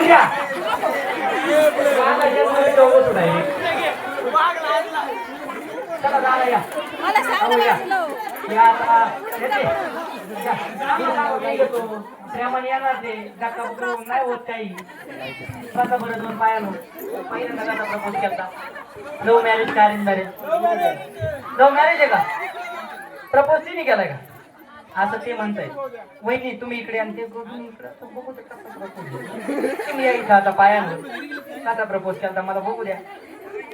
द्या. आता जन्म दोघं सोडायचे. चला जाऊया या. मला सांग ना बाजूला. या आता येते. या. मी नाव नाही घेतो. प्रेमाने येणार ते धक्का करून नाही होत काही. स्वतः बरं दोन पायानं पहिल्यांदा त्याचा प्रपोज केला. लव्ह मॅरेज का अरेंज मॅरेज? लव्ह मॅरेज आहे का? प्रपोज तिने केलाय का? असं ते म्हणताय. वहिनी तुम्ही इकडे आणि ते तुम्ही इकडे बघू शकता प्रपोज. तुम्ही या इथं आता पायानं आता प्रपोज केला मला बघू द्या.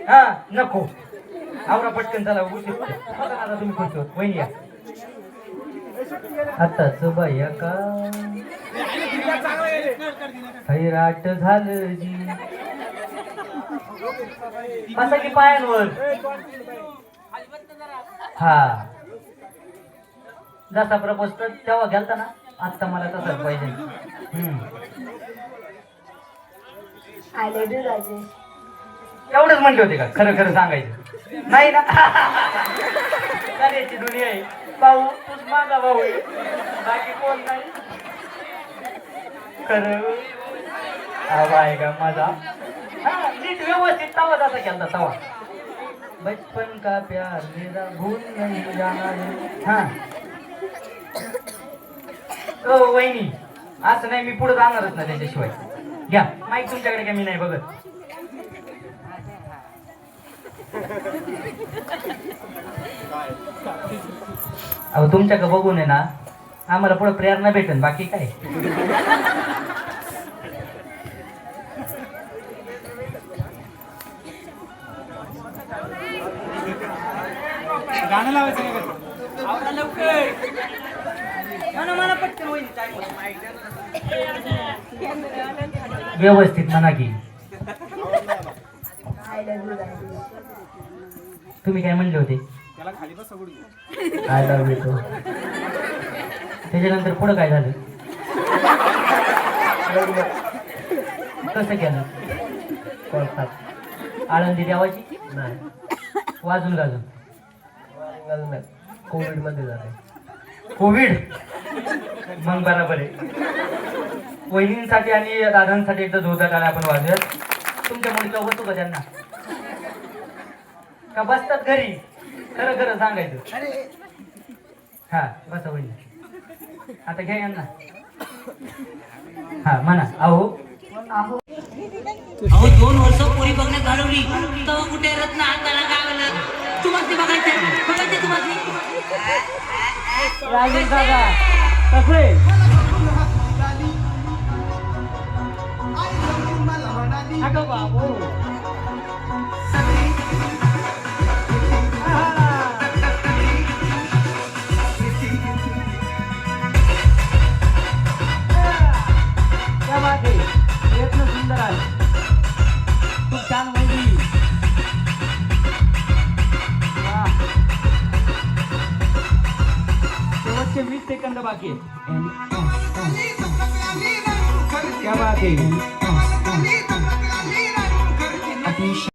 हा नको आवरा पटकन चला उशीर आता तुम्ही खुश होत. वहिनी या आताच बाया का हैराट झालं जी असं की पायांवर. हा जसा प्रपोज तर तेव्हा गेलता ना आता मला तसंच पाहिजे. I love you Rajesh. एवढंच म्हणले होते का? खरं खरं सांगायचं नाही ना. करायची दुनिया आहे. भाऊ तूच माझा भाऊ आहे बाकी कोण नाही. खरं आवा आहे का माझा? हा नीट व्यवस्थित तवा जसा केलता तवा. बचपन का प्यार मेरा भूल नहीं जाना है. हा ओ वहिनी असं नाही मी पुढे जाणारच ना त्याच्याशिवाय. घ्या माईक तुमच्याकडे काय मी नाही बघत. अहो तुमच्याकडे बघून आहे ना आम्हाला पुढे प्रेरणा भेटेल बाकी काय. गाणं लावायचं व्यवस्थित म्हणा की. I love you Rajesh. तुम्ही काय म्हणले होते? त्याला खाली बस सगळी. I love you too. त्याच्यानंतर पुढं काय झालं? कसं केलं? आळंदी द्यावाची नाही वाजून गाजून कोविड मध्ये झाले. कोविड मग बरोबर आहे. वहिनींसाठी आणि दादांसाठी एकदा जोरदार टाळ्या आपण वाजूयात. तुमच्यामुळे का होतो का त्यांना? का बसतात घरी? खरं खरं सांगायचं. हा बसा वहिनी. आता घ्या यांना. हा म्हणा. अहो अहो अहो 2 वर्ष पोरी बघण्यात घालवली तेव्हा कुठे रत्न हाताला गावलं. तुम्हाला बघायचं तुम्हाला. राजेश दादा कसे? अगं बाबू क्या बात आहे. प्रयत्न सुंदर आहे. खूप छान मुलगी. शेवटचे 20 सेकंद बाकी आहेत. क्या बात आहे.